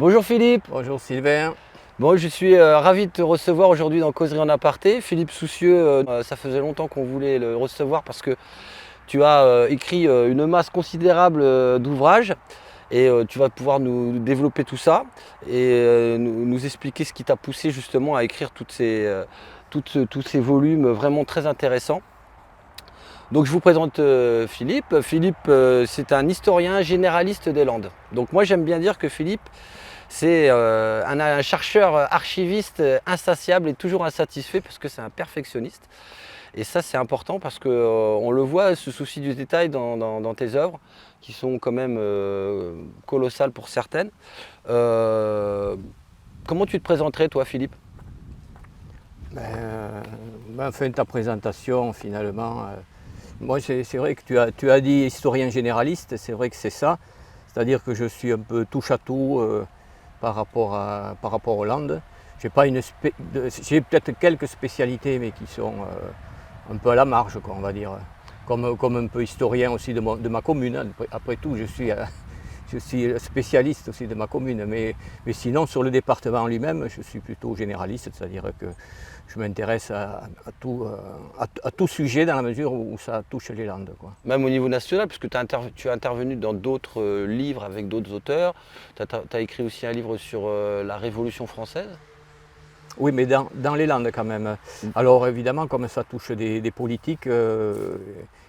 Bonjour Philippe. Bonjour Sylvain. Bon, je suis ravi de te recevoir aujourd'hui dans Causerie en aparté. Philippe Soucieux, ça faisait longtemps qu'on voulait le recevoir parce que tu as écrit une masse considérable d'ouvrages et tu vas pouvoir nous développer tout ça et nous expliquer ce qui t'a poussé justement à écrire tous ces volumes vraiment très intéressants. Donc je vous présente Philippe. Philippe, c'est un historien généraliste des Landes. Donc moi j'aime bien dire que Philippe, c'est un chercheur archiviste insatiable et toujours insatisfait parce que c'est un perfectionniste. Et ça c'est important parce qu'on le voit, ce souci du détail dans tes œuvres, qui sont quand même colossales pour certaines. Comment tu te présenterais toi Philippe? Fin de ta présentation finalement, moi c'est vrai que tu as dit historien généraliste, c'est vrai que c'est ça. C'est-à-dire que je suis un peu touche à tout par rapport aux Landes. J'ai peut-être quelques spécialités mais qui sont un peu à la marge, quoi, on va dire. Comme un peu historien aussi de ma commune. Après tout, je suis spécialiste aussi de ma commune. Mais sinon, sur le département lui-même, je suis plutôt généraliste, c'est-à-dire que je m'intéresse à tout sujet dans la mesure où ça touche les Landes, quoi. Même au niveau national, puisque tu as intervenu dans d'autres livres avec d'autres auteurs. Tu as écrit aussi un livre sur la Révolution française. Oui, mais dans les Landes quand même. Alors évidemment, comme ça touche des politiques,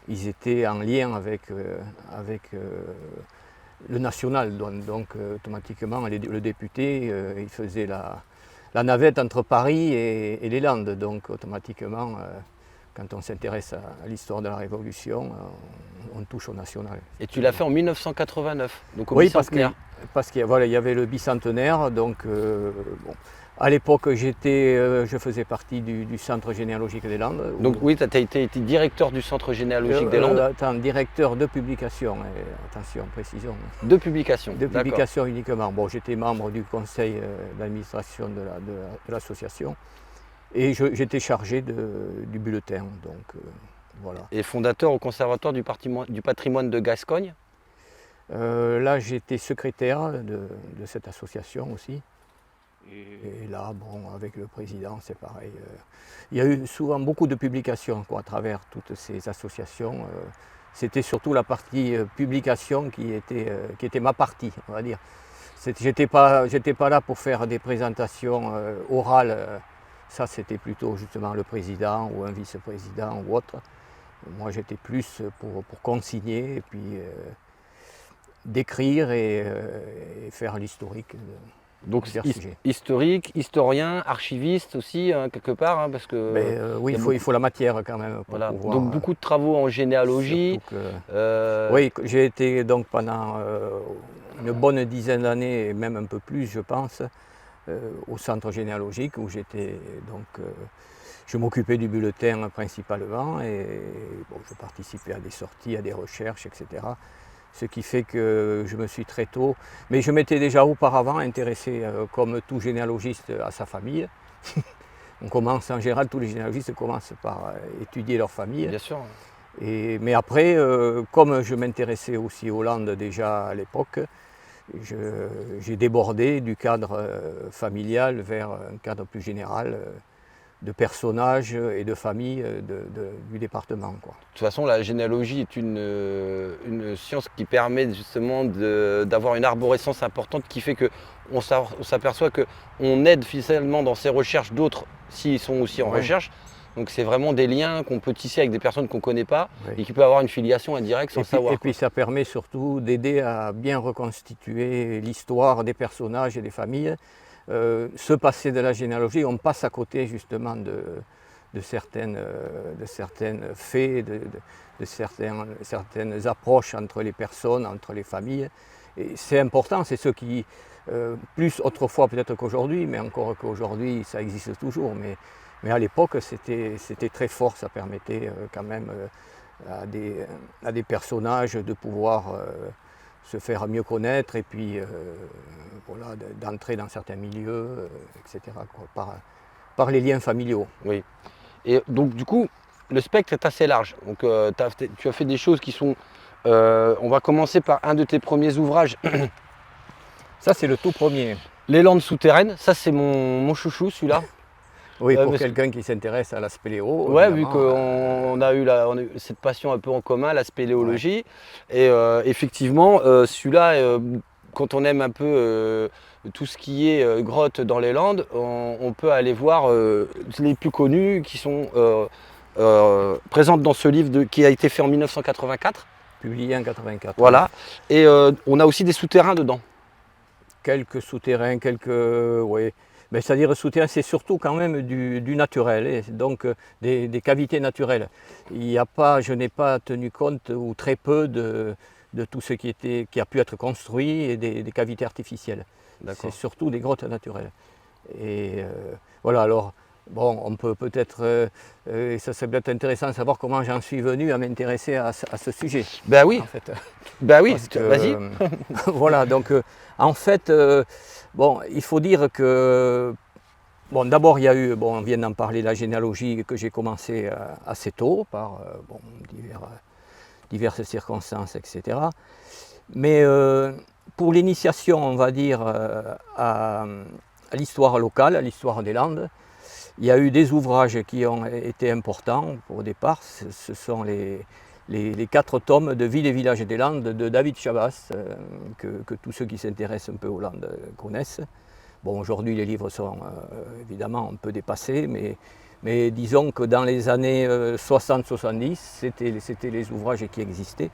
ils étaient en lien avec le national. Donc automatiquement, le député, il faisait la navette entre Paris et les Landes. Donc automatiquement, quand on s'intéresse à l'histoire de la Révolution, on touche au national. Et tu l'as fait en 1989, donc au Oui, bicentenaire. parce qu'il voilà, y avait le bicentenaire. Donc, bon. À l'époque, je faisais partie du Centre généalogique des Landes. Donc oui, tu as été directeur du Centre généalogique des Landes. Directeur de publication, attention, précision. De publication. De publication uniquement. Bon, j'étais membre du conseil d'administration de l'association et j'étais chargé du bulletin. Donc, voilà. Et fondateur au Conservatoire du patrimoine de Gascogne. Là, j'étais secrétaire de cette association aussi. Et là, bon, avec le président, c'est pareil. Il y a eu souvent beaucoup de publications, quoi, à travers toutes ces associations. C'était surtout la partie publication qui était ma partie, on va dire. J'étais pas là pour faire des présentations orales. Ça, c'était plutôt justement le président ou un vice-président ou autre. Moi, j'étais plus pour consigner et puis décrire et faire l'historique. Donc historique, historien, archiviste aussi, hein, quelque part, hein, parce que... oui, il faut la matière quand même. Pour voilà. pouvoir, donc beaucoup de travaux en généalogie. Oui, j'ai été donc pendant une bonne dizaine d'années, et même un peu plus je pense, au centre généalogique où j'étais donc... je m'occupais du bulletin principalement et bon, je participais à des sorties, à des recherches, etc. Ce qui fait que je me suis très tôt, mais je m'étais déjà auparavant intéressé, comme tout généalogiste, à sa famille. On commence en général, tous les généalogistes commencent par étudier leur famille. Bien sûr. Mais après, comme je m'intéressais aussi aux Landes déjà à l'époque, j'ai débordé du cadre familial vers un cadre plus général de personnages et de familles du département, quoi. De toute façon, la généalogie est une science qui permet justement d'avoir une arborescence importante qui fait qu'on s'aperçoit qu'on aide finalement dans ses recherches d'autres s'ils sont aussi en recherche. Donc c'est vraiment des liens qu'on peut tisser avec des personnes qu'on ne connaît pas et qui peuvent avoir une filiation indirecte sans savoir. Et puis ça permet surtout d'aider à bien reconstituer l'histoire des personnages et des familles. Ce passé de la généalogie, on passe à côté justement de certaines faits, de certaines approches entre les personnes, entre les familles. Et c'est important, c'est ce qui, plus autrefois peut-être qu'aujourd'hui, mais encore qu'aujourd'hui ça existe toujours, mais à l'époque c'était très fort, ça permettait quand même à des personnages de pouvoir se faire mieux connaître et puis voilà, d'entrer dans certains milieux, etc., quoi, par les liens familiaux. Oui. Et donc du coup, le spectre est assez large. Donc tu as fait des choses qui sont... on va commencer par un de tes premiers ouvrages Ça, c'est le tout premier. Les landes souterraines, ça c'est mon chouchou celui-là. Oui, pour parce- quelqu'un qui s'intéresse à la spéléo. Ouais, vu évidemment, qu'on a eu cette passion un peu en commun, la spéléologie. Et effectivement, celui-là, quand on aime un peu tout ce qui est grotte dans les Landes, on peut aller voir les plus connus qui sont présentes dans ce livre qui a été fait en 1984. publié en 84. Voilà. Et on a aussi des souterrains dedans. Quelques souterrains, oui. Mais c'est-à-dire souterrain, c'est surtout quand même du naturel, et donc des cavités naturelles. Il y a pas, je n'ai pas tenu compte, ou très peu, de tout ce qui a pu être construit et des cavités artificielles. C'est surtout des grottes naturelles. Et voilà, alors, bon, on peut peut-être, et ça serait peut-être intéressant de savoir comment j'en suis venu à m'intéresser à ce sujet. Ben oui, En fait. ben oui, Parce que, vas-y. voilà, donc en fait, bon, il faut dire que, bon, d'abord il y a eu, bon, on vient d'en parler, la généalogie que j'ai commencé assez tôt par bon, diverses circonstances, etc. Mais pour l'initiation, on va dire, à l'histoire locale, à l'histoire des Landes, il y a eu des ouvrages qui ont été importants au départ. Ce sont les 4 tomes de Villes et villages des Landes de David Chabas, que tous ceux qui s'intéressent un peu aux Landes connaissent. Bon, aujourd'hui, les livres sont évidemment un peu dépassés, mais disons que dans les années 60-70, c'était les ouvrages qui existaient.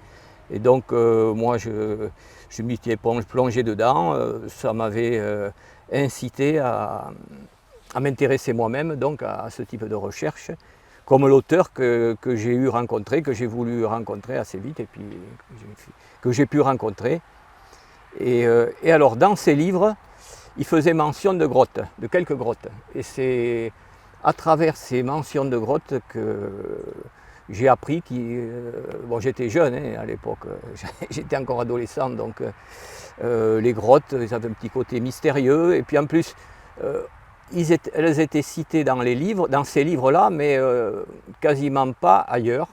Et donc, moi, je m'y étais plongé dedans. Ça m'avait incité à m'intéresser moi-même donc à ce type de recherche, comme l'auteur que j'ai eu rencontré, que j'ai voulu rencontrer assez vite et puis que j'ai pu rencontrer. Et alors dans ces livres, il faisait mention de grottes, de quelques grottes. Et c'est à travers ces mentions de grottes que j'ai appris bon, j'étais jeune hein, à l'époque, j'étais encore adolescent, donc les grottes, elles avaient un petit côté mystérieux. Et puis en plus, elles étaient citées dans les livres, dans ces livres-là, mais quasiment pas ailleurs.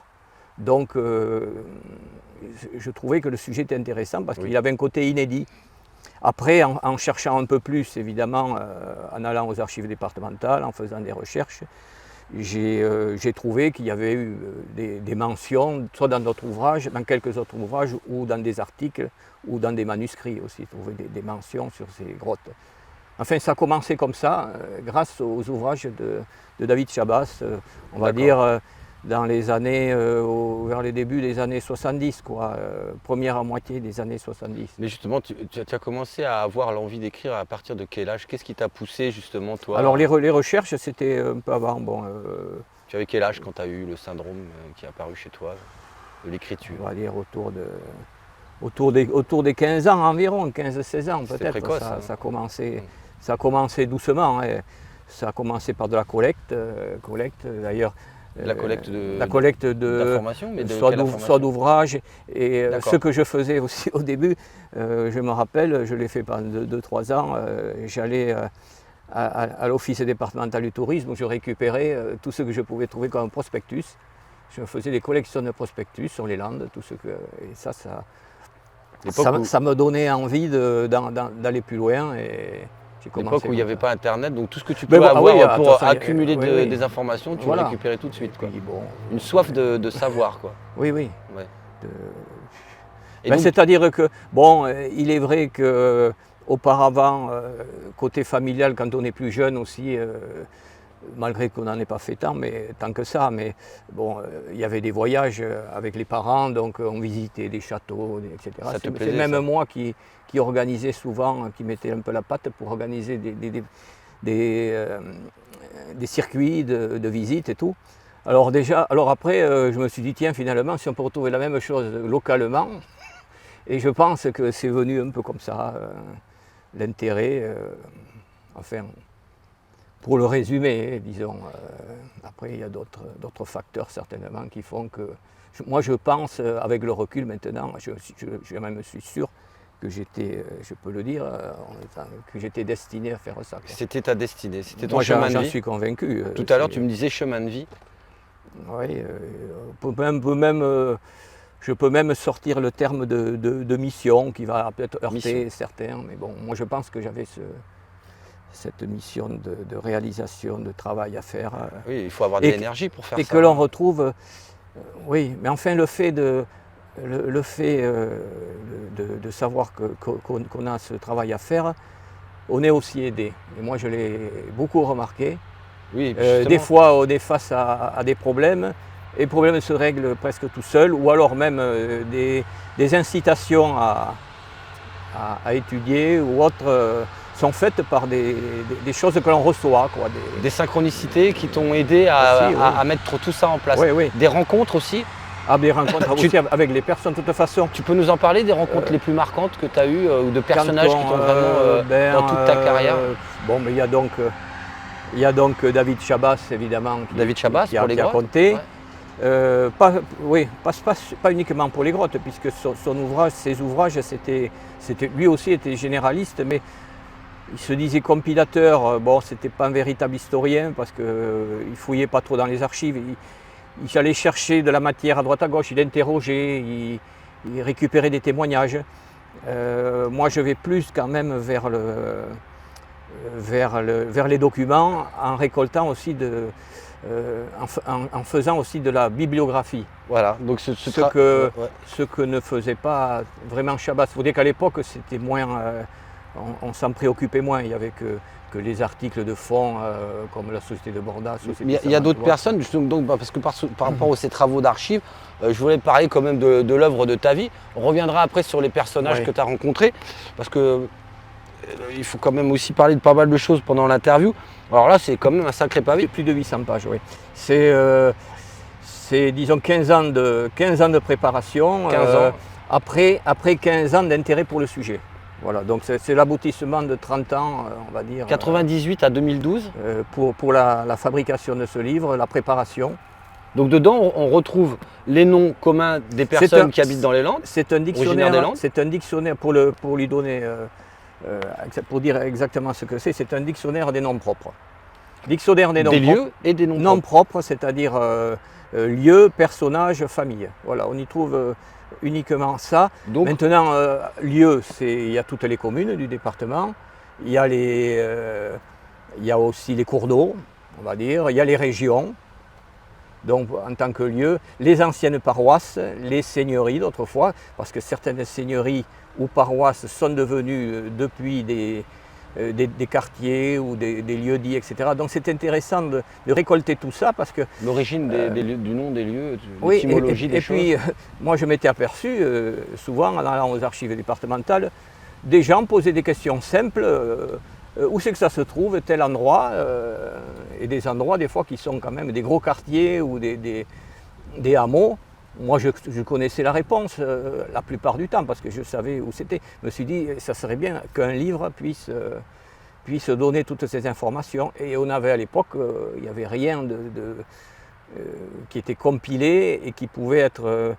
Donc je trouvais que le sujet était intéressant parce qu'il avait un côté inédit. Après, en cherchant un peu plus, évidemment, en allant aux archives départementales, en faisant des recherches, j'ai trouvé qu'il y avait eu des mentions, soit dans d'autres ouvrages, dans quelques autres ouvrages, ou dans des articles, ou dans des manuscrits aussi, trouvé des mentions sur ces grottes. Enfin, ça a commencé comme ça, grâce aux ouvrages de David Chabas, on va dire dans les années, vers les débuts des années 70, quoi, première moitié des années 70. Mais justement, tu as commencé à avoir l'envie d'écrire à partir de quel âge? Qu'est-ce qui t'a poussé justement, toi? Alors les recherches, c'était un peu avant. Bon, tu avais quel âge quand tu as eu le syndrome qui est apparu chez toi, de l'écriture? On va dire autour des 15 ans environ, 15-16 ans peut-être. Précoce, ça a commencé doucement. Hein. Ça a commencé par de la collecte d'ailleurs. La collecte d'informations, mais soit d'ouvrages. Et ce que je faisais aussi au début, je me rappelle, je l'ai fait pendant 2-3 ans, j'allais à l'office départemental du tourisme où je récupérais tout ce que je pouvais trouver comme prospectus. Je faisais des collections de prospectus sur les Landes, tout ce que, et ça me donnait envie d'aller plus loin. Et l'époque où il n'y avait pas Internet, donc tout ce que tu pouvais avoir pour accumuler des informations, tu le récupérais tout de suite. Quoi. Bon, une soif de savoir. Quoi. Oui, oui. Ouais. C'est-à-dire que, bon, il est vrai que auparavant, côté familial, quand on est plus jeune aussi, malgré qu'on n'en ait pas fait tant que ça, mais bon, il y avait des voyages avec les parents, donc on visitait des châteaux, etc. C'est même moi qui organisait souvent, qui mettait un peu la patte pour organiser des circuits de visite et tout. Alors après, je me suis dit, tiens, finalement, si on peut retrouver la même chose localement, et je pense que c'est venu un peu comme ça, l'intérêt, enfin, pour le résumer, disons. Après, il y a d'autres facteurs certainement qui font que, moi je pense, avec le recul maintenant, je même suis sûr que j'étais, je peux le dire, que j'étais destiné à faire ça. C'était ta destinée, c'était ton chemin de vie. J'en suis convaincu. Tout à l'heure, tu me disais chemin de vie. Oui, on peut même Je peux même sortir le terme de mission qui va peut-être heurter Mission. certains, mais bon, moi je pense que j'avais cette mission de réalisation, de travail à faire. Oui, il faut avoir de Et l'énergie pour faire Et ça. que l'on retrouve, oui, mais enfin le fait de savoir qu'on a ce travail à faire, on est aussi aidé. Et moi je l'ai beaucoup remarqué. Oui, Des justement. fois on est face à des problèmes, et les problèmes se règlent presque tout seuls, ou alors même des incitations à étudier ou autres sont faites par des choses que l'on reçoit, quoi, Des synchronicités qui t'ont aidé Aussi, oui. à mettre tout ça en place. Oui, oui. Des rencontres aussi. Des rencontres aussi avec les personnes, de toute façon. Tu peux nous en parler des rencontres les plus marquantes que tu as eues ou de personnages qui t'ont vraiment dans toute ta carrière? Bon, mais il y a donc David Chabas, évidemment, David Chabas qui pour les a grottes. compté. Ouais. Pas uniquement pour les grottes, puisque ses ouvrages, lui aussi était généraliste, mais il se disait compilateur. Bon, c'était pas un véritable historien parce qu'il ne fouillait pas trop dans les archives. Il allait chercher de la matière à droite à gauche, il interrogeait, il récupérait des témoignages. Moi, je vais plus quand même vers les documents, en récoltant aussi en faisant aussi de la bibliographie. Voilà, donc Ce que ne faisait pas vraiment Chabas. Il faut dire qu'à l'époque, c'était moins, on s'en préoccupait moins. Il n'y avait que les articles de fond, comme la Société de Bordas. Il y a d'autres personnes, donc, parce que par rapport à ces travaux d'archives, je voulais parler quand même de l'œuvre de ta vie. On reviendra après sur les personnages que tu as rencontrés, parce que il faut quand même aussi parler de pas mal de choses pendant l'interview. Alors là, c'est quand même un sacré pavé. Plus de 800 pages, oui. C'est disons 15 ans de préparation, 15 ans. Après 15 ans d'intérêt pour le sujet. Voilà, donc c'est l'aboutissement de 30 ans, on va dire. 98 à 2012. Pour la fabrication de ce livre, la préparation. Donc dedans, on retrouve les noms communs des personnes qui habitent dans les Landes. C'est un dictionnaire, pour lui donner, pour dire exactement ce que c'est un dictionnaire des noms propres. Dictionnaire des noms propres. Lieux et des noms Noms propres, c'est-à-dire lieux, personnages, famille. Voilà, on y trouve uniquement ça. Donc, maintenant, lieux, il y a toutes les communes du département. Il y a aussi les cours d'eau, on va dire. Il y a les régions. Donc, en tant que lieu, les anciennes paroisses, les seigneuries d'autrefois, parce que certaines seigneuries ou paroisses sont devenues depuis des quartiers ou des lieux-dits, etc. Donc c'est intéressant de récolter tout ça parce que... L'origine du nom des lieux, oui, l'étymologie des choses. Et puis, moi je m'étais aperçu, souvent en allant aux archives départementales, des gens posaient des questions simples. Où c'est que ça se trouve, tel endroit, et des endroits des fois qui sont quand même des gros quartiers ou des hameaux. Moi je connaissais la réponse la plupart du temps parce que je savais où c'était. Je me suis dit ça serait bien qu'un livre puisse donner toutes ces informations. Et on avait à l'époque, il n'y avait rien qui était compilé et qui pouvait être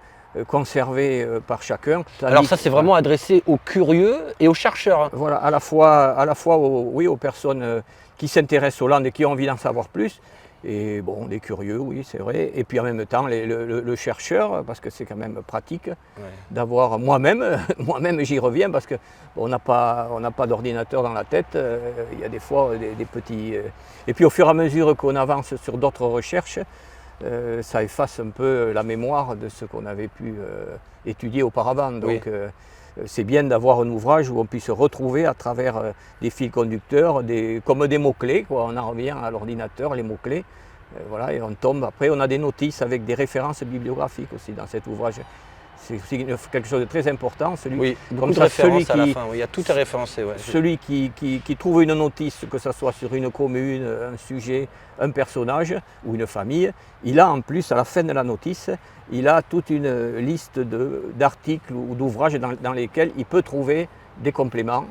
conservé par chacun. Alors ça c'est vraiment adressé aux curieux et aux chercheurs. Voilà, à la fois aux personnes qui s'intéressent aux Landes et qui ont envie d'en savoir plus. Et bon, des curieux, oui, c'est vrai. Et puis en même temps, le chercheur, parce que c'est quand même pratique d'avoir moi-même j'y reviens parce qu'on n'a pas d'ordinateur dans la tête. Il y a des fois des petits. Et puis au fur et à mesure qu'on avance sur d'autres recherches, ça efface un peu la mémoire de ce qu'on avait pu étudier auparavant. Donc c'est bien d'avoir un ouvrage où on puisse retrouver à travers des fils conducteurs, comme des mots-clés. On en revient à l'ordinateur, les mots-clés. Voilà, et on tombe. Après, on a des notices avec des références bibliographiques aussi dans cet ouvrage. C'est aussi quelque chose de très important. Beaucoup de références à la fin. Il y a tout est référencé. Celui qui trouve une notice, que ce soit sur une commune, un sujet, un personnage ou une famille, il a en plus, à la fin de la notice, il a toute une liste d'articles ou d'ouvrages dans lesquels il peut trouver des compléments.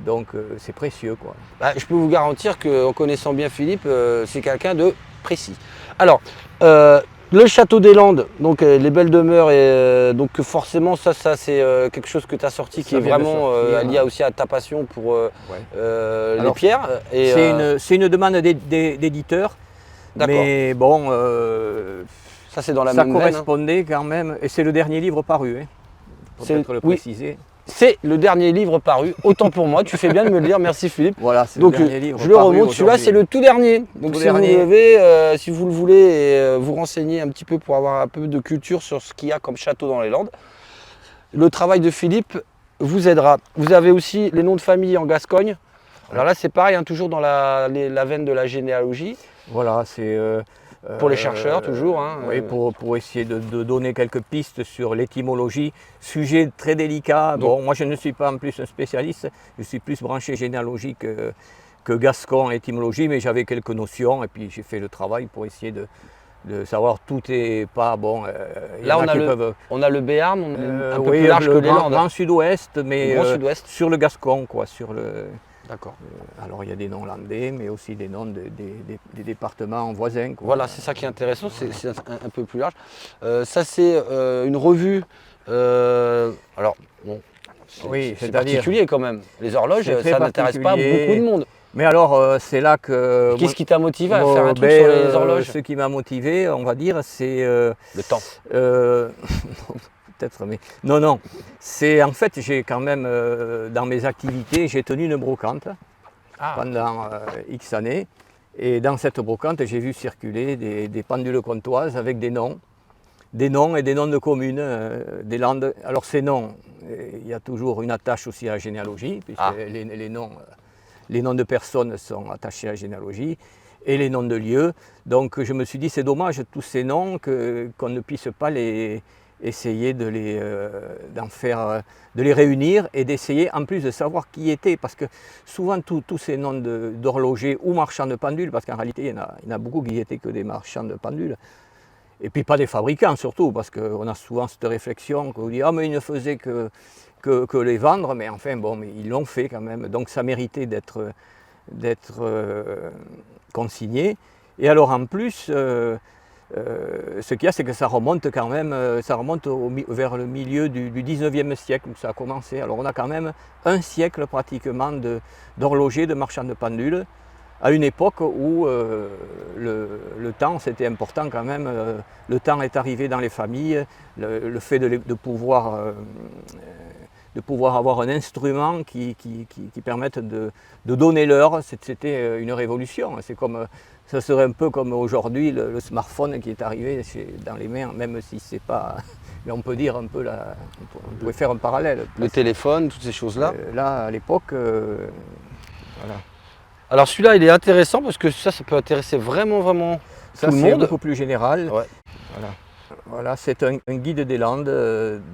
Donc c'est précieux, quoi. Je peux vous garantir qu'en connaissant bien Philippe, c'est quelqu'un de précis. Alors, le château des Landes, donc les belles demeures, et donc forcément ça c'est quelque chose que tu as sorti qui est vraiment lié aussi à ta passion pour les pierres. C'est une demande d'éditeur, mais bon, Ça, c'est dans la ça même veine, hein. correspondait quand même, et c'est le dernier livre paru, hein, pour C'est- peut-être le oui. préciser. C'est le dernier livre paru, autant pour moi, tu fais bien de me le dire, merci Philippe. Voilà, c'est Donc le dernier livre je le paru remonte, celui-là aujourd'hui. c'est le tout dernier. Donc Tout si dernier. vous devez, si vous le voulez, et, vous renseigner un petit peu pour avoir un peu de culture sur ce qu'il y a comme château dans les Landes, le travail de Philippe vous aidera. Vous avez aussi les noms de famille en Gascogne. Alors là c'est pareil, hein, toujours dans la veine de la généalogie. Voilà, c'est... Pour les chercheurs, toujours, hein, Oui, pour essayer de donner quelques pistes sur l'étymologie. Sujet très délicat. Donc- Bon, moi je ne suis pas en plus un spécialiste, je suis plus branché généalogie que gascon étymologie, mais j'avais quelques notions et puis j'ai fait le travail pour essayer de savoir tout est pas bon. Il y Là en on a, qui le, peuvent, on a le Béarn, un peu oui, plus large que le les grand, Landes. grand sud-ouest, mais Le grand sud-ouest. sur le gascon, quoi, sur le... D'accord. Alors il y a des noms landais, mais aussi des noms des départements voisins, quoi. Voilà, c'est ça qui est intéressant, c'est un peu plus large. Ça, c'est une revue. Alors, bon, Oui, c'est c'est-à-dire- particulier quand même. Les horloges, C'est très ça n'intéresse pas particulier. beaucoup de monde. Mais alors, c'est là que... Qu'est-ce qui t'a motivé à Bon, faire un truc ben, sur les horloges? Ce qui m'a motivé, on va dire, c'est... Le temps. peut-être, mais... Non, non. C'est en fait, j'ai quand même, dans mes activités, j'ai tenu une brocante Ah, pendant X années. Et dans cette brocante, j'ai vu circuler des pendules comtoises avec des noms et des noms de communes, des Landes. Alors ces noms, il y a toujours une attache aussi à la généalogie, puisque Ah. les noms de personnes sont attachés à la généalogie, et les noms de lieux. Donc je me suis dit, c'est dommage tous ces noms qu'on ne puisse pas essayer de les réunir et d'essayer en plus de savoir qui était, parce que souvent tous ces noms d'horlogers ou marchands de pendules, parce qu'en réalité il y en a beaucoup qui n'étaient que des marchands de pendules, et puis pas des fabricants surtout, parce qu'on a souvent cette réflexion qu'on dit « Ah mais ils ne faisaient que les vendre », mais enfin bon, mais ils l'ont fait quand même, donc ça méritait d'être consigné. Et alors en plus, ce qu'il y a, c'est que ça remonte quand même, vers le milieu du 19e siècle où ça a commencé. Alors on a quand même un siècle pratiquement d'horlogers, de marchands de pendules, à une époque où le temps c'était important quand même, le temps est arrivé dans les familles, le fait de pouvoir avoir un instrument qui permette de donner l'heure, c'était une révolution. Ça serait un peu comme aujourd'hui le smartphone qui est arrivé dans les mains, même si c'est pas... Mais on peut dire un peu, on pourrait faire un parallèle. le téléphone, toutes ces choses-là. Là, à l'époque, voilà. Alors celui-là, il est intéressant parce que ça peut intéresser vraiment Ça, tout le c'est monde. beaucoup plus général. Ouais. Voilà, c'est un guide des Landes.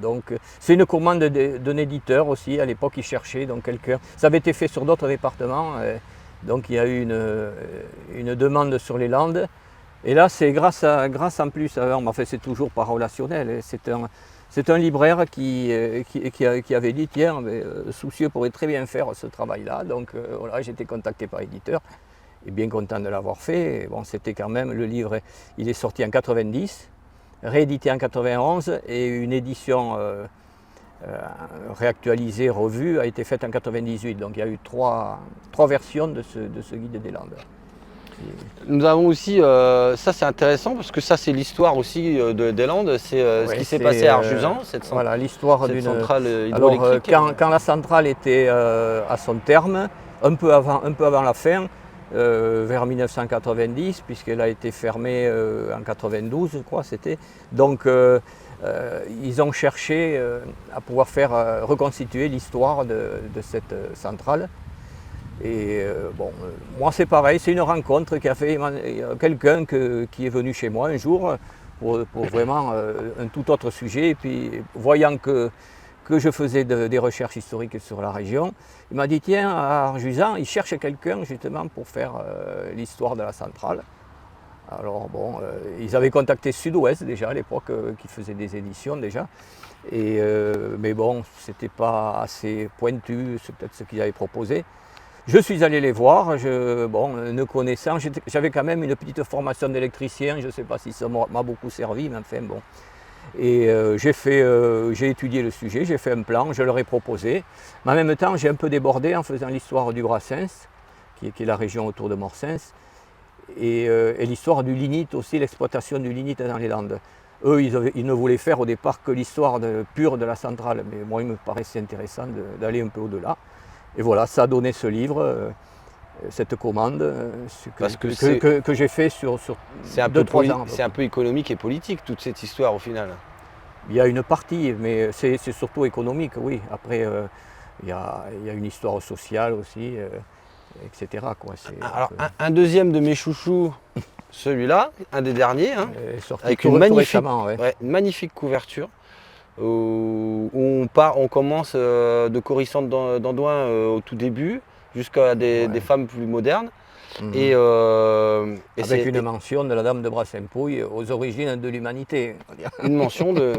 Donc, c'est une commande d'un éditeur aussi. À l'époque, il cherchait donc quelqu'un. Ça avait été fait sur d'autres départements. Donc, il y a eu une demande sur les Landes. Et là, c'est grâce en plus, enfin, c'est toujours pas relationnel. C'est un libraire qui avait dit, tiens, Soucieux pourrait très bien faire ce travail-là. Donc voilà, j'ai été contacté par l'éditeur et bien content de l'avoir fait. Et bon, c'était quand même, le livre, il est sorti en 90, réédité en 91 et une édition réactualisée, revue, a été faite en 98. Donc il y a eu trois versions de ce guide des Landes. Nous avons aussi, ça c'est intéressant parce que ça c'est l'histoire aussi des Landes, c'est ce qui s'est passé à Arjusan, cette Voilà, l'histoire d'une centrale Alors, hydroélectrique. quand la centrale était à son terme, un peu avant la fin, vers 1990, puisqu'elle a été fermée en 92, je crois, c'était. Donc, ils ont cherché à pouvoir faire reconstituer l'histoire de cette centrale. Et bon, moi c'est pareil, c'est une rencontre qui a fait quelqu'un qui est venu chez moi un jour pour vraiment un tout autre sujet. Et puis voyant que je faisais des recherches historiques sur la région, il m'a dit tiens, à Arjusan, il cherche quelqu'un justement pour faire l'histoire de la centrale. Alors bon, ils avaient contacté Sud-Ouest déjà à l'époque, qui faisait des éditions déjà. Mais bon, c'était pas assez pointu, c'est peut-être ce qu'ils avaient proposé. Je suis allé les voir, ne connaissant, j'avais quand même une petite formation d'électricien, je ne sais pas si ça m'a beaucoup servi, mais enfin bon. Et j'ai étudié le sujet, j'ai fait un plan, je leur ai proposé. Mais en même temps, j'ai un peu débordé en faisant l'histoire du Brassens, qui est la région autour de Morsens. et l'histoire du lignite aussi, l'exploitation du lignite dans les Landes. Eux, ils ne voulaient faire au départ que l'histoire pure de la centrale, mais moi, il me paraissait intéressant d'aller un peu au-delà. Et voilà, ça a donné ce livre, cette commande, que j'ai fait sur 2-3 ans. C'est un peu économique et politique, toute cette histoire au final. Il y a une partie, mais c'est surtout économique, oui. Après, il y a une histoire sociale aussi, etc. quoi. Alors, un deuxième de mes chouchous, celui-là, un des derniers, hein, avec tout récemment, une magnifique couverture, où on commence de Corissante d'Andoin au tout début, jusqu'à des femmes plus modernes. Et avec une mention de la dame de Brassampouille aux origines de l'humanité. Une mention de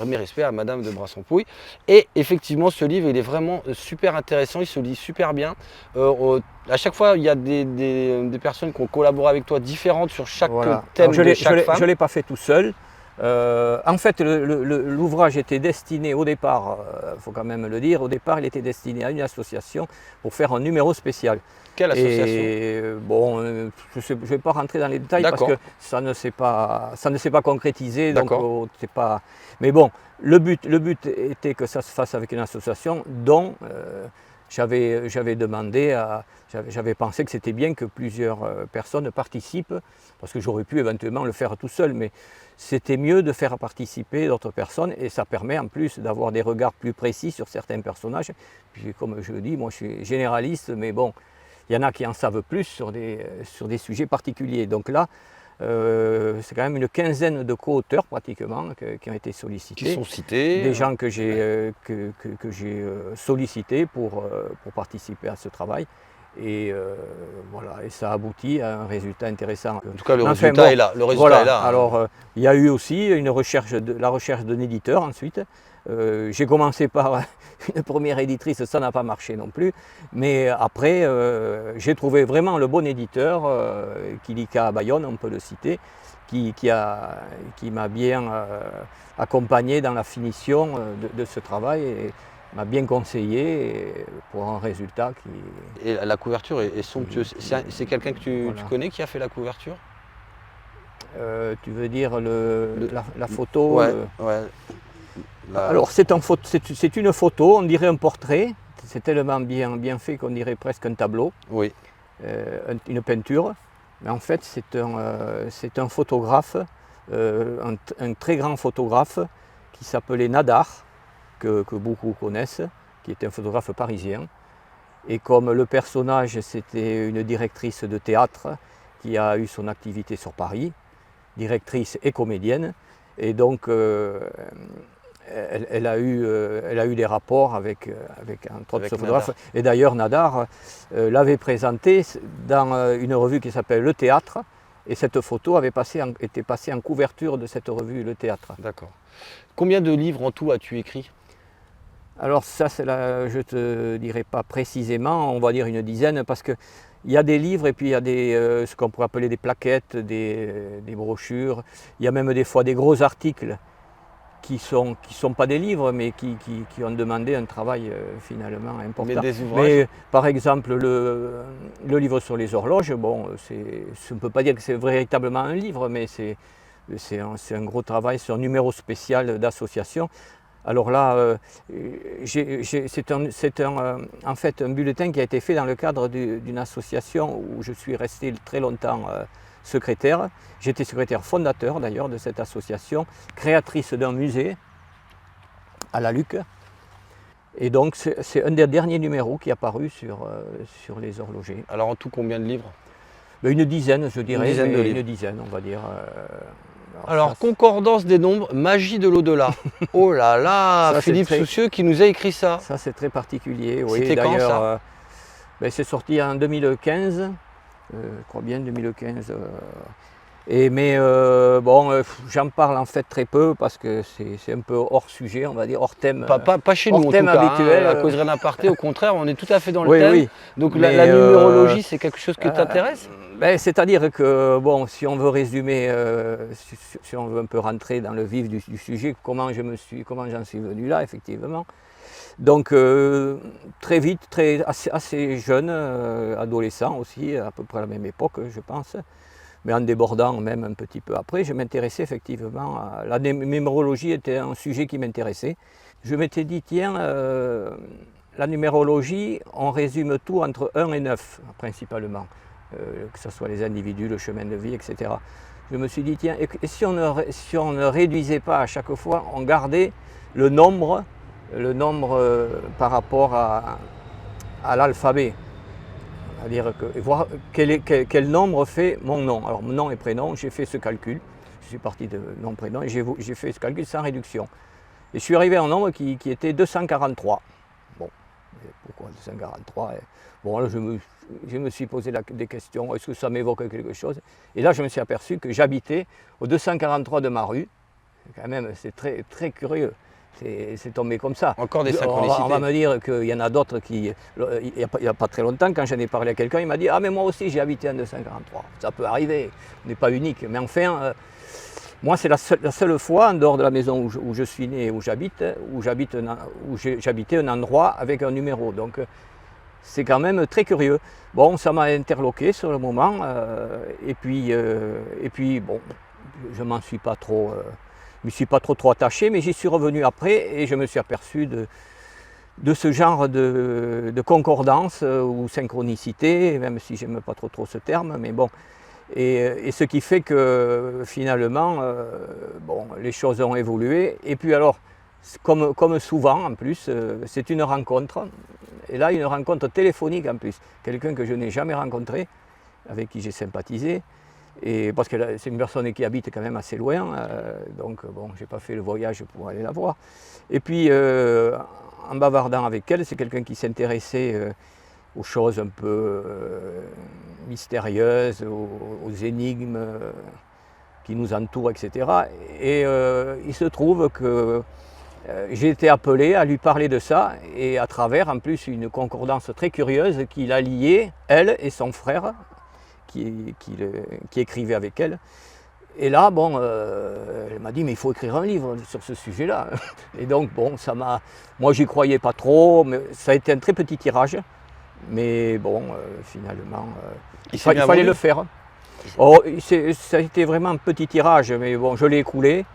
mes respects à Madame de Brassampouille. Et effectivement, ce livre, il est vraiment super intéressant, il se lit super bien. À chaque fois, il y a des personnes qui ont collaboré avec toi différentes sur chaque thème de chaque femme. Je ne l'ai pas fait tout seul. En fait, l'ouvrage était destiné au départ, il faut quand même le dire, au départ il était destiné à une association pour faire un numéro spécial. Quelle association? Et bon, je ne vais pas rentrer dans les détails parce que ça ne s'est pas concrétisé. Donc, mais bon, le but était que ça se fasse avec une association dont j'avais pensé que c'était bien que plusieurs personnes participent, parce que j'aurais pu éventuellement le faire tout seul, mais c'était mieux de faire participer d'autres personnes et ça permet en plus d'avoir des regards plus précis sur certains personnages. Puis comme je le dis, moi je suis généraliste, mais bon, il y en a qui en savent plus sur des sujets particuliers. Donc là, c'est quand même une quinzaine de co-auteurs pratiquement qui ont été sollicités. Qui sont cités. Des gens que j'ai sollicités pour participer à ce travail. Et voilà, et ça aboutit à un résultat intéressant. En tout cas, le résultat est là. Est là. Alors, il y a eu aussi la recherche d'un éditeur ensuite. J'ai commencé par une première éditrice, ça n'a pas marché non plus. Mais après, j'ai trouvé vraiment le bon éditeur, Kilika à Bayonne, on peut le citer, qui m'a bien accompagné dans la finition de ce travail. Et m'a bien conseillé pour un résultat qui... Et la couverture est somptueuse. C'est quelqu'un que tu connais qui a fait la couverture? Tu veux dire la photo? Ouais. Alors c'est une photo, on dirait un portrait. C'est tellement bien fait qu'on dirait presque un tableau. Oui. Une peinture. Mais en fait c'est un photographe, un très grand photographe qui s'appelait Nadar, que beaucoup connaissent, qui était un photographe parisien. Et comme le personnage, c'était une directrice de théâtre qui a eu son activité sur Paris, directrice et comédienne, et donc elle a eu des rapports avec entre autres ce photographe. Nadar. Et d'ailleurs, Nadar l'avait présenté dans une revue qui s'appelle Le Théâtre, et cette photo était passée en couverture de cette revue Le Théâtre. D'accord. Combien de livres en tout as-tu écrit? Alors ça, je ne te dirai pas précisément, on va dire une dizaine, parce qu'il y a des livres et puis il y a ce qu'on pourrait appeler des plaquettes, des brochures. Il y a même des fois des gros articles qui sont pas des livres, mais qui ont demandé un travail finalement important. Mais des ouvrages. Mais par exemple, le livre sur les horloges, bon, on ne peut pas dire que c'est véritablement un livre, mais c'est un gros travail, c'est un numéro spécial d'association. Alors là, c'est en fait un bulletin qui a été fait dans le cadre d'une association où je suis resté très longtemps secrétaire. J'étais secrétaire fondateur d'ailleurs de cette association, créatrice d'un musée à la Luc. Et donc c'est un des derniers numéros qui est apparu sur les horlogers. Alors en tout, combien de livres? Une dizaine, je dirais. Une dizaine, on va dire. Alors, concordance des nombres, magie de l'au-delà. Oh là là, ça, Philippe Soucieux qui nous a écrit ça. Ça, c'est très particulier. Oui. C'était quand ça? C'est sorti en 2015, je crois bien 2015. J'en parle en fait très peu parce que c'est un peu hors sujet, on va dire, hors thème. Pas chez nous, en tout cas, habituel. À Causerie en aparté, au contraire, on est tout à fait dans le thème. Oui. Donc la numérologie, c'est quelque chose qui t'intéresse? C'est-à-dire que, bon, si on veut résumer, si on veut un peu rentrer dans le vif du sujet, comment j'en suis venu là, effectivement. Donc très vite, assez jeune, adolescent aussi, à peu près à la même époque, je pense, mais en débordant même un petit peu après, je m'intéressais effectivement à la numérologie était un sujet qui m'intéressait. Je m'étais dit, tiens, la numérologie, on résume tout entre 1 et 9, principalement, que ce soit les individus, le chemin de vie, etc. Je me suis dit, tiens, et si on ne réduisait pas à chaque fois, on gardait le nombre par rapport à l'alphabet. C'est-à-dire voir quel nombre fait mon nom. Alors mon nom et prénom, j'ai fait ce calcul. Je suis parti de nom, prénom et j'ai fait ce calcul sans réduction. Et je suis arrivé à un nombre qui était 243. Bon, pourquoi 243? Bon, là, je me suis posé des questions. Est-ce que ça m'évoque quelque chose? Et là, je me suis aperçu que j'habitais au 243 de ma rue. Quand même, c'est très, très curieux. C'est tombé comme ça. Encore des synchronicités. On va me dire qu'il y en a d'autres qui... Il n'y a pas très longtemps, quand j'en ai parlé à quelqu'un, il m'a dit « Ah, mais moi aussi, j'ai habité en 243 ». Ça peut arriver, on n'est pas unique. Mais enfin, moi, c'est la seule fois, en dehors de la maison où je suis né, où j'habitais un endroit avec un numéro. Donc, c'est quand même très curieux. Bon, ça m'a interloqué sur le moment. Et puis, bon, je ne m'en suis pas trop... je ne me suis pas trop attaché, mais j'y suis revenu après et je me suis aperçu de ce genre de concordance ou synchronicité, même si je n'aime pas trop ce terme, mais bon. Et ce qui fait que finalement, bon, les choses ont évolué. Et puis alors, comme souvent en plus, c'est une rencontre. Et là, une rencontre téléphonique en plus. Quelqu'un que je n'ai jamais rencontré, avec qui j'ai sympathisé. Et parce que c'est une personne qui habite quand même assez loin, donc bon, j'ai pas fait le voyage pour aller la voir. Et puis, en bavardant avec elle, c'est quelqu'un qui s'intéressait aux choses un peu mystérieuses, aux énigmes qui nous entourent, etc. Et il se trouve que j'ai été appelé à lui parler de ça, et à travers en plus une concordance très curieuse qui l'a liée, elle et son frère, qui écrivait avec elle. Et là, bon, elle m'a dit, mais il faut écrire un livre sur ce sujet-là. Et donc, bon, moi, j'y croyais pas trop, mais ça a été un très petit tirage. Mais bon, finalement, il fallait le faire. Oh, ça a été vraiment un petit tirage, mais bon, je l'ai écoulé.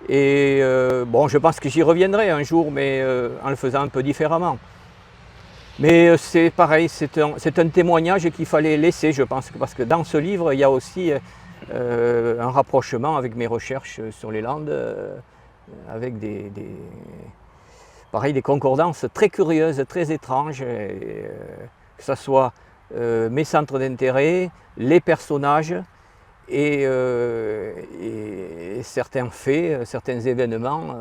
Et bon, je pense que j'y reviendrai un jour, mais en le faisant un peu différemment. Mais c'est pareil, c'est un témoignage qu'il fallait laisser, je pense, parce que dans ce livre, il y a aussi un rapprochement avec mes recherches sur les Landes, avec pareil, des concordances très curieuses, très étranges, que ce soit mes centres d'intérêt, les personnages et certains faits, certains événements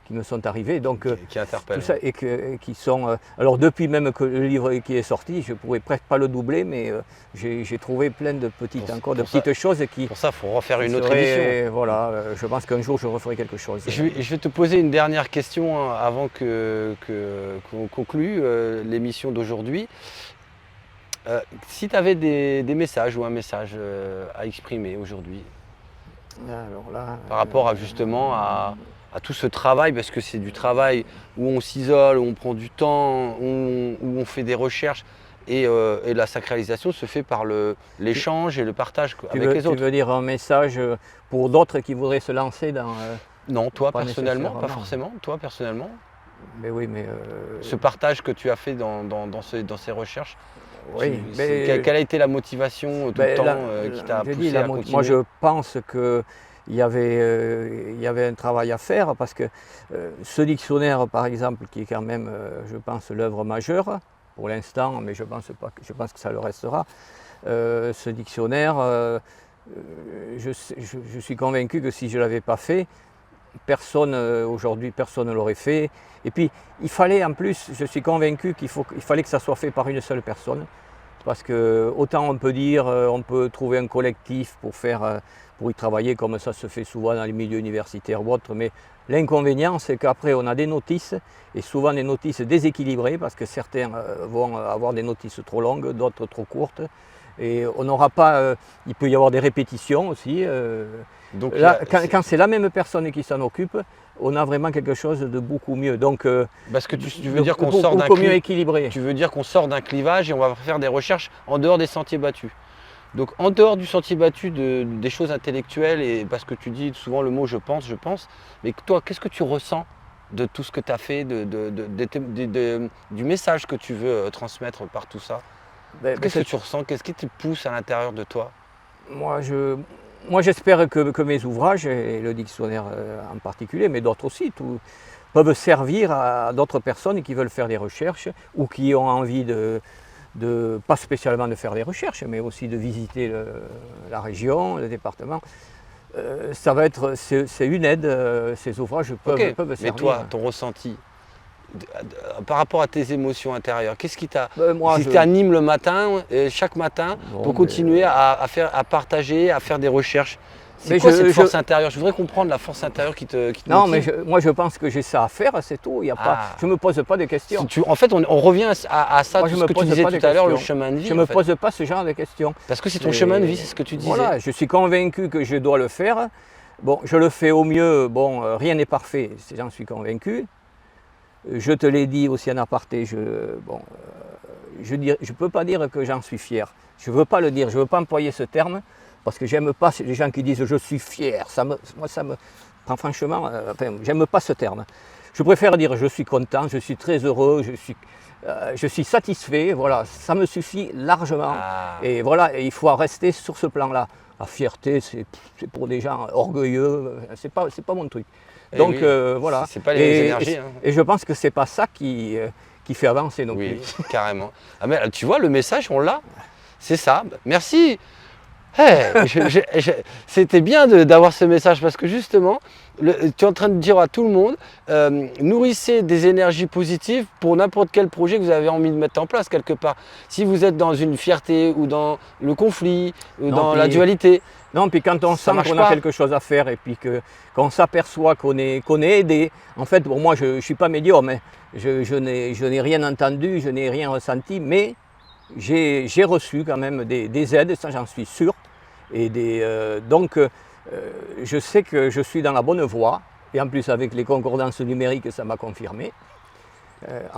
qui me sont arrivés, donc qui interpellent. tout ça, et qui sont... alors depuis même que le livre qui est sorti, je ne pourrais presque pas le doubler, mais j'ai trouvé plein de petites choses qui... Pour ça, il faut refaire une autre édition. Voilà, je pense qu'un jour je referai quelque chose. Je vais te poser une dernière question avant qu'on conclue l'émission d'aujourd'hui. Si tu avais des messages ou un message à exprimer aujourd'hui, par rapport à justement à tout ce travail, parce que c'est du travail où on s'isole, où on prend du temps, où on fait des recherches, et la sacralisation se fait par l'échange et le partage avec les autres. Tu veux dire un message pour d'autres qui voudraient se lancer dans... non, toi personnellement, pas forcément, toi personnellement. Mais oui, mais... ce partage que tu as fait dans ces recherches, oui, quelle a été la motivation tout le temps qui t'a poussé à continuer? Moi, je pense qu'il y avait un travail à faire, parce que ce dictionnaire, par exemple, qui est quand même, je pense, l'œuvre majeure pour l'instant, mais je pense que ça le restera, ce dictionnaire, je suis convaincu que si je ne l'avais pas fait, aujourd'hui, personne ne l'aurait fait. Et puis, il fallait en plus, je suis convaincu qu'il fallait que ça soit fait par une seule personne. Parce que autant on peut dire, on peut trouver un collectif pour y travailler, comme ça se fait souvent dans les milieux universitaires ou autres, mais l'inconvénient, c'est qu'après on a des notices, et souvent des notices déséquilibrées, parce que certains vont avoir des notices trop longues, d'autres trop courtes, et on n'aura pas, il peut y avoir des répétitions aussi. Donc là, quand c'est la même personne qui s'en occupe, on a vraiment quelque chose de beaucoup mieux. Donc, Parce que tu veux dire qu'on sort d'un beaucoup mieux équilibré. Tu veux dire qu'on sort d'un clivage et on va faire des recherches en dehors des sentiers battus. Donc en dehors du sentier battu, des choses intellectuelles, et parce que tu dis souvent le mot je pense, mais toi, qu'est-ce que tu ressens de tout ce que tu as fait, du message que tu veux transmettre par tout ça? Qu'est-ce que tu ressens? Qu'est-ce qui te pousse à l'intérieur de toi? Moi, j'espère que mes ouvrages, et le dictionnaire en particulier, mais d'autres aussi, peuvent servir à d'autres personnes qui veulent faire des recherches ou qui ont envie pas spécialement de faire des recherches, mais aussi de visiter la région, le département. C'est une aide, ces ouvrages peuvent servir. Mais toi, ton ressenti, par rapport à tes émotions intérieures, qu'est-ce qui t'anime le matin, chaque matin, pour continuer à partager, à faire des recherches? C'est quoi cette force intérieure? Je voudrais comprendre la force intérieure qui te Non, motive. mais moi je pense que j'ai ça à faire, c'est tout. Je ne me pose pas de questions. En fait, on revient à ça, tout ce que tu disais tout à l'heure, le chemin de vie. Je ne me pose pas ce genre de questions. Parce que c'est ton chemin de vie, c'est ce que tu disais. Voilà, je suis convaincu que je dois le faire. Bon, je le fais au mieux. Bon, rien n'est parfait, j'en suis convaincu. Je te l'ai dit aussi en aparté, je ne peux pas dire que j'en suis fier. Je ne veux pas le dire, je ne veux pas employer ce terme, parce que j'aime pas les gens qui disent je suis fier. Franchement, j'aime pas ce terme. Je préfère dire je suis content, je suis très heureux, je suis satisfait. Voilà, ça me suffit largement. Et voilà, et il faut rester sur ce plan-là. La fierté, c'est pour des gens orgueilleux, c'est pas mon truc. Donc voilà. C'est pas les énergies. Et je pense que c'est pas ça qui fait avancer non plus. Oui, carrément. Ah mais tu vois, le message, on l'a. C'est ça. Merci. C'était bien d'avoir ce message parce que justement, tu es en train de dire à tout le monde, nourrissez des énergies positives pour n'importe quel projet que vous avez envie de mettre en place quelque part. Si vous êtes dans une fierté ou dans le conflit ou dans la dualité. Non, puis quand on sent qu'on a quelque chose à faire et puis qu'on s'aperçoit qu'on est aidé, en fait, bon, moi je ne suis pas médium, hein. Je n'ai rien entendu, je n'ai rien ressenti, mais j'ai reçu quand même des aides, ça j'en suis sûr. Et donc je sais que je suis dans la bonne voie, et en plus avec les concordances numériques, ça m'a confirmé.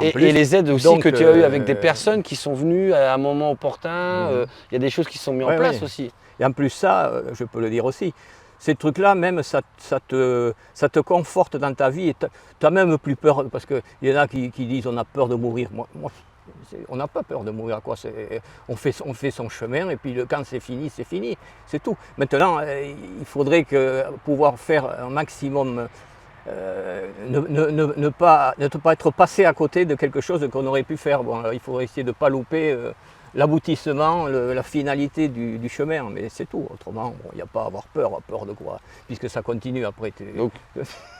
Et les aides aussi que tu as eues avec des personnes qui sont venues à un moment opportun, il y a des choses qui sont mises en place aussi. Et en plus ça, je peux le dire aussi, ces trucs-là, même ça te conforte dans ta vie, et tu n'as même plus peur, parce qu'il y en a qui disent on a peur de mourir. Moi, on n'a pas peur de mourir, quoi. On fait son chemin, et puis quand c'est fini, c'est tout. Maintenant, il faudrait pouvoir faire un maximum, ne pas être passé à côté de quelque chose qu'on aurait pu faire. Bon, il faudrait essayer de ne pas louper l'aboutissement, la finalité du chemin, mais c'est tout. Autrement, il n'y a pas à avoir peur de quoi, puisque ça continue après. Donc,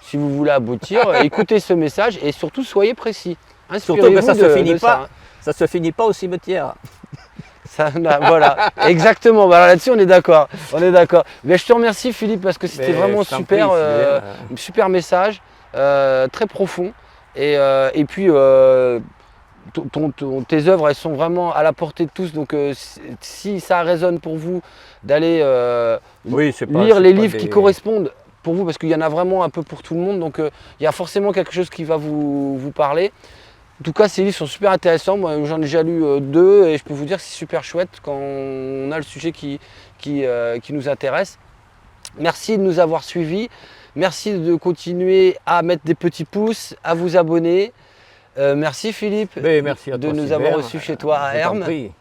si vous voulez aboutir, écoutez ce message et surtout soyez précis. Surtout que ça ne se finit pas au cimetière. Voilà, exactement. Bah, là-dessus, on est d'accord. Mais je te remercie, Philippe, parce que c'était vraiment super, super message, très profond. Et puis, tes œuvres, elles sont vraiment à la portée de tous. Donc, si ça résonne pour vous d'aller lire les livres qui correspondent pour vous, parce qu'il y en a vraiment un peu pour tout le monde. Donc, il y a forcément quelque chose qui va vous parler. En tout cas, ces livres sont super intéressants. Moi, j'en ai déjà lu 2 et je peux vous dire que c'est super chouette quand on a le sujet qui nous intéresse. Merci de nous avoir suivis. Merci de continuer à mettre des petits pouces, à vous abonner. Merci Philippe merci à toi, de nous Sylvain, avoir reçus chez toi à Hermes. Prie.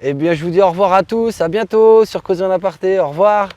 Eh bien, je vous dis au revoir à tous. À bientôt sur Causerie en aparté. Au revoir.